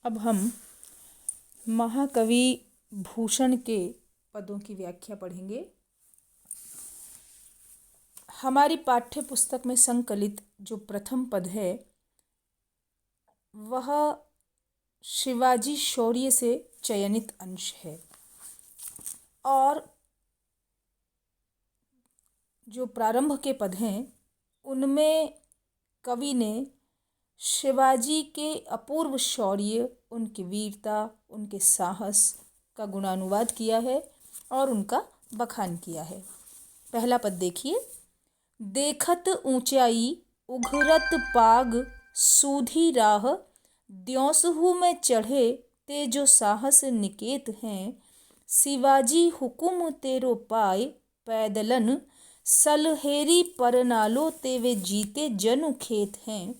अब हम महाकवि भूषण के पदों की व्याख्या पढ़ेंगे। हमारी पाठ्य पुस्तक में संकलित जो प्रथम पद है वह शिवाजी शौर्य से चयनित अंश है और जो प्रारंभ के पद हैं उनमें कवि ने शिवाजी के अपूर्व शौर्य, उनकी वीरता, उनके साहस का गुणानुवाद किया है और उनका बखान किया है। पहला पद देखिए। देखत ऊंचाई उघरत पाग सूधी राह, द्योसहु में चढ़े ते जो साहस निकेत हैं। शिवाजी हुकुम तेरो पाए पैदलन, सलहेरी परनालो ते वे जीते जनु खेत हैं।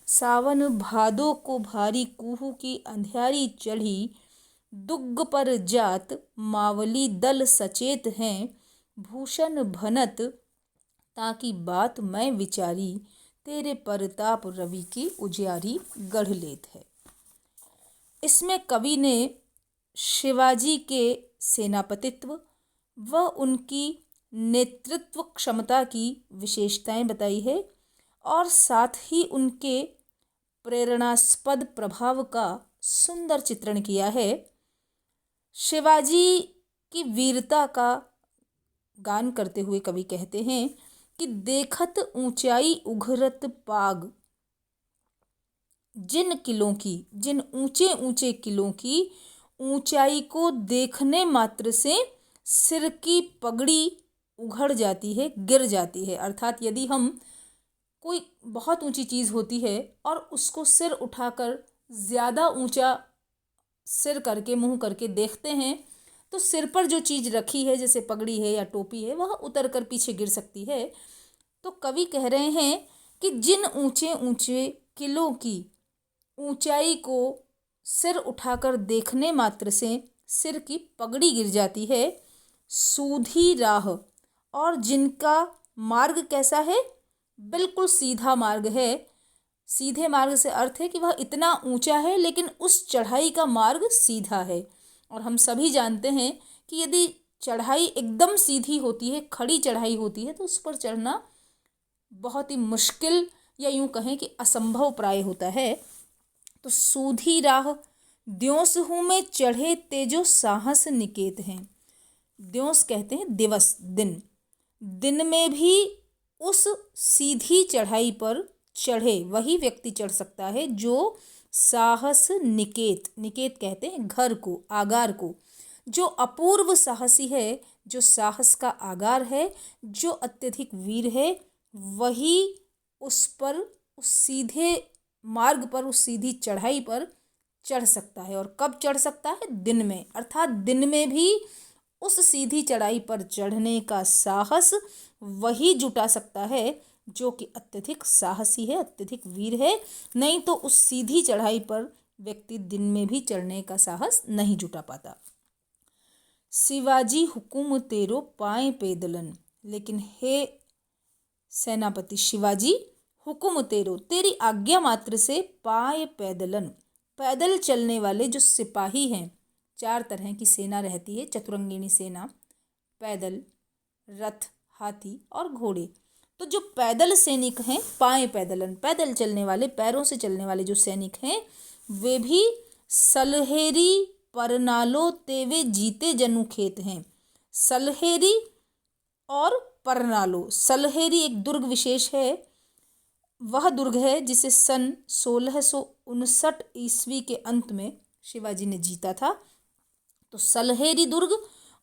सावन भादो को भारी कुहू की अंधियारी चढ़ी, दुग्ग पर जात मावली दल सचेत हैं। भूषण भनत ताकि बात मैं विचारी, तेरे परताप रवि की उजियारी गढ़ लेत है। इसमें कवि ने शिवाजी के सेनापतित्व व उनकी नेतृत्व क्षमता की विशेषताएं बताई है और साथ ही उनके प्रेरणास्पद प्रभाव का सुंदर चित्रण किया है। शिवाजी की वीरता का गान करते हुए कवि कहते हैं कि देखत ऊंचाई उघरत पाग, जिन ऊंचे ऊंचे किलों की ऊंचाई को देखने मात्र से सिर की पगड़ी उघड़ जाती है, गिर जाती है। अर्थात यदि हम कोई बहुत ऊंची चीज़ होती है और उसको सिर उठाकर ज़्यादा ऊंचा सिर करके मुंह करके देखते हैं तो सिर पर जो चीज़ रखी है जैसे पगड़ी है या टोपी है वह उतर कर पीछे गिर सकती है। तो कवि कह रहे हैं कि जिन ऊंचे ऊंचे किलों की ऊंचाई को सिर उठाकर देखने मात्र से सिर की पगड़ी गिर जाती है, सूधी राह, और जिनका मार्ग कैसा है, बिल्कुल सीधा मार्ग है। सीधे मार्ग से अर्थ है कि वह इतना ऊंचा है लेकिन उस चढ़ाई का मार्ग सीधा है। और हम सभी जानते हैं कि यदि चढ़ाई एकदम सीधी होती है, खड़ी चढ़ाई होती है, तो उस पर चढ़ना बहुत ही मुश्किल या यूं कहें कि असंभव प्राय होता है। तो सूधी राह, द्योसहु में चढ़े तेजो साहस निकेत हैं। द्योस कहते हैं दिवस, दिन। दिन में भी उस सीधी चढ़ाई पर चढ़े वही व्यक्ति चढ़ सकता है जो साहस निकेत, निकेत कहते हैं घर को, आगार को, जो अपूर्व साहसी है, जो साहस का आगार है, जो अत्यधिक वीर है, वही उस पर, उस सीधे मार्ग पर, उस सीधी चढ़ाई पर चढ़ सकता है। और कब चढ़ सकता है? दिन में। अर्थात दिन में भी उस सीधी चढ़ाई पर चढ़ने का साहस वही जुटा सकता है जो कि अत्यधिक साहसी है, अत्यधिक वीर है। नहीं तो उस सीधी चढ़ाई पर व्यक्ति दिन में भी चढ़ने का साहस नहीं जुटा पाता। शिवाजी हुकुम तेरो पाए पैदलन, लेकिन हे सेनापति शिवाजी, हुकुम तेरो, तेरी आज्ञा मात्र से पाए पैदलन, पैदल चलने वाले जो सिपाही हैं, 4 तरह की सेना रहती है, चतुरंगिणी सेना, पैदल, रथ, हाथी और घोड़े। तो जो पैदल सैनिक हैं, पाए पैदलन, पैदल चलने वाले, पैरों से चलने वाले जो सैनिक हैं, वे भी सलहेरी परनालो तेवे जीते जनु खेत हैं। सलहेरी और परनालो, सलहेरी एक दुर्ग विशेष है। वह दुर्ग है जिसे सन 1659 ईस्वी के अंत में शिवाजी ने जीता था। तो सलहेरी दुर्ग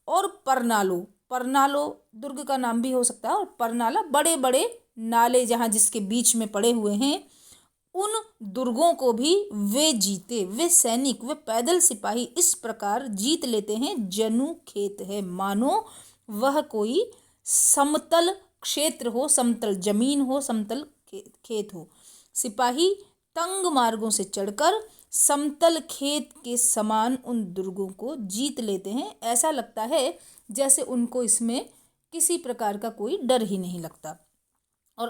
और परनालो, परनालो दुर्ग का नाम भी हो सकता है, और परनाला बड़े बड़े नाले जहाँ जिसके बीच में पड़े हुए हैं, उन दुर्गों को भी वे जीते, वे सैनिक, वे पैदल सिपाही इस प्रकार जीत लेते हैं। जनु खेत है, मानो वह कोई समतल क्षेत्र हो, समतल जमीन हो, समतल खेत हो। सिपाही तंग मार्गों से चढ़कर समतल खेत के समान उन दुर्गों को जीत लेते हैं। ऐसा लगता है जैसे उनको इसमें किसी प्रकार का कोई डर ही नहीं लगता। और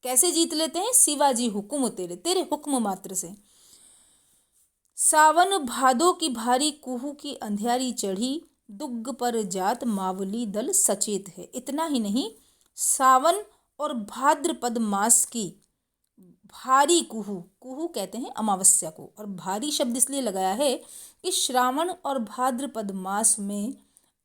कैसे जीत लेते हैं? शिवाजी हुकुम तेरे, तेरे हुक्म मात्र से। सावन भादो की भारी कुहू की अंधियारी चढ़ी, दुग्ग पर जात मावली दल सचेत है। इतना ही नहीं, सावन और भाद्रपद मास की भारी कुहू, कुहू कहते हैं अमावस्या को, और भारी शब्द इसलिए लगाया है कि श्रावण और भाद्रपद मास में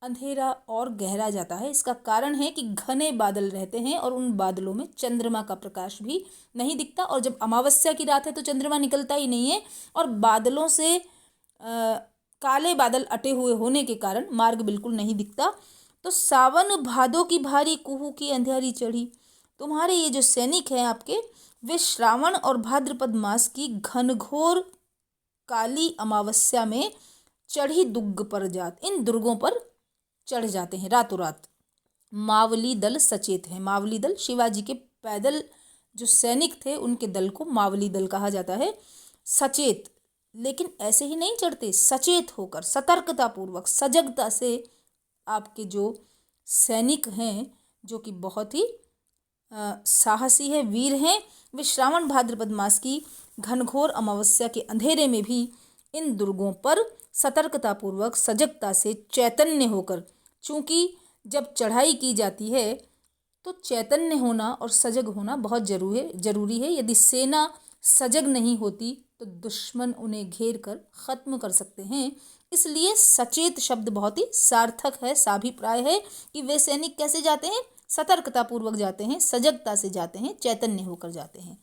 अंधेरा और गहरा जाता है। इसका कारण है कि घने बादल रहते हैं और उन बादलों में चंद्रमा का प्रकाश भी नहीं दिखता, और जब अमावस्या की रात है तो चंद्रमा निकलता ही नहीं है, और बादलों से काले बादल अटे हुए होने के कारण मार्ग बिल्कुल नहीं दिखता। तो सावन भादो की भारी कुहू की अंधेरी चढ़ी, तुम्हारे ये जो सैनिक हैं आपके, वे श्रावण और भाद्रपद मास की घनघोर काली अमावस्या में चढ़ी दुर्ग पर जात, इन दुर्गों पर चढ़ जाते हैं रातों रात। मावली दल सचेत है, मावली दल शिवाजी के पैदल जो सैनिक थे उनके दल को मावली दल कहा जाता है। सचेत, लेकिन ऐसे ही नहीं चढ़ते, सचेत होकर सतर्कता पूर्वक सजगता से आपके जो सैनिक हैं, जो कि बहुत ही साहसी है, वीर हैं, वे श्रावण भाद्रपद मास की घनघोर अमावस्या के अंधेरे में भी इन दुर्गों पर सतर्कता पूर्वक सजगता से चैतन्य होकर, चूंकि जब चढ़ाई की जाती है तो चैतन्य होना और सजग होना बहुत जरूरी है। यदि सेना सजग नहीं होती तो दुश्मन उन्हें घेर कर खत्म कर सकते हैं। इसलिए सचेत शब्द बहुत ही सार्थक है, साभिप्राय है कि वे सैनिक कैसे जाते हैं, सतर्कता पूर्वक जाते हैं, सजगता से जाते हैं, चैतन्य होकर जाते हैं।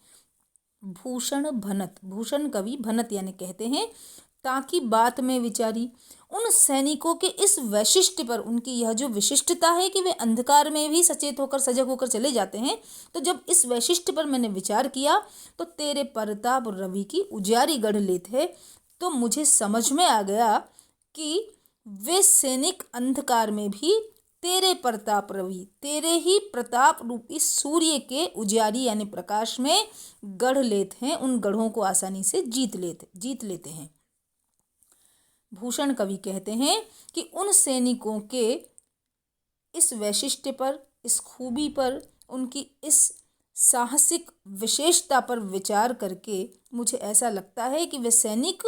भूषण भनत, भूषण कवि भनत यानी कहते हैं ताकि बात में विचारी, उन सैनिकों के इस वैशिष्ट्य पर, उनकी यह जो विशिष्टता है कि वे अंधकार में भी सचेत होकर सजग होकर चले जाते हैं, तो जब इस वैशिष्ट्य पर मैंने विचार किया तो तेरे परताप रवि की उजियारी गढ़ लेते हैं, तो मुझे समझ में आ गया कि वे सैनिक अंधकार में भी तेरे प्रताप रवि, तेरे ही प्रताप रूपी सूर्य के उजियारी यानी प्रकाश में गढ़ लेते हैं, उन गढ़ों को आसानी से जीत लेते हैं। भूषण कवि कहते हैं कि उन सैनिकों के इस वैशिष्ट्य पर, इस खूबी पर, उनकी इस साहसिक विशेषता पर विचार करके मुझे ऐसा लगता है कि वे सैनिक,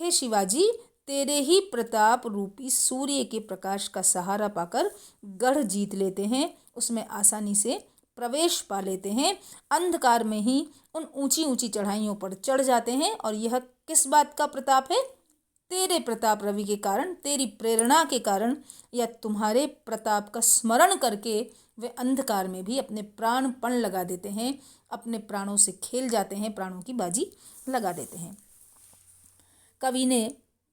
हे शिवाजी, तेरे ही प्रताप रूपी सूर्य के प्रकाश का सहारा पाकर गढ़ जीत लेते हैं, उसमें आसानी से प्रवेश पा लेते हैं, अंधकार में ही उन ऊंची ऊंची चढ़ाइयों पर चढ़ जाते हैं। और यह किस बात का प्रताप है? तेरे प्रताप रवि के कारण, तेरी प्रेरणा के कारण, या तुम्हारे प्रताप का स्मरण करके वे अंधकार में भी अपने प्राणपण लगा देते हैं, अपने प्राणों से खेल जाते हैं, प्राणों की बाजी लगा देते हैं। कवि ने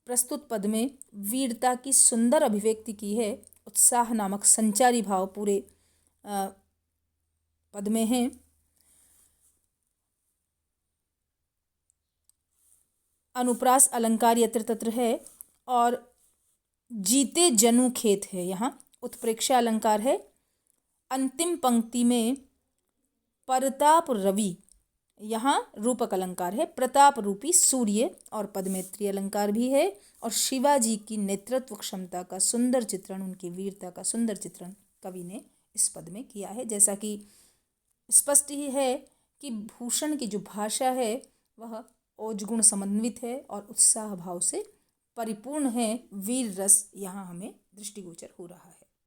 प्रस्तुत पद में वीरता की सुंदर अभिव्यक्ति की है। उत्साह नामक संचारी भाव पूरे पद में है। अनुप्रास अलंकार यत्र तत्र है और जीते जनु खेत है, यहाँ उत्प्रेक्षा अलंकार है। अंतिम पंक्ति में परताप रवि, यहाँ रूपक अलंकार है, प्रताप रूपी सूर्य, और पद में त्रि अलंकार भी है। और शिवाजी की नेतृत्व क्षमता का सुंदर चित्रण, उनकी वीरता का सुंदर चित्रण कवि ने इस पद में किया है। जैसा कि स्पष्ट ही है कि भूषण की जो भाषा है वह ओजगुण समन्वित है और उत्साह भाव से परिपूर्ण है। वीर रस यहाँ हमें दृष्टिगोचर हो रहा है।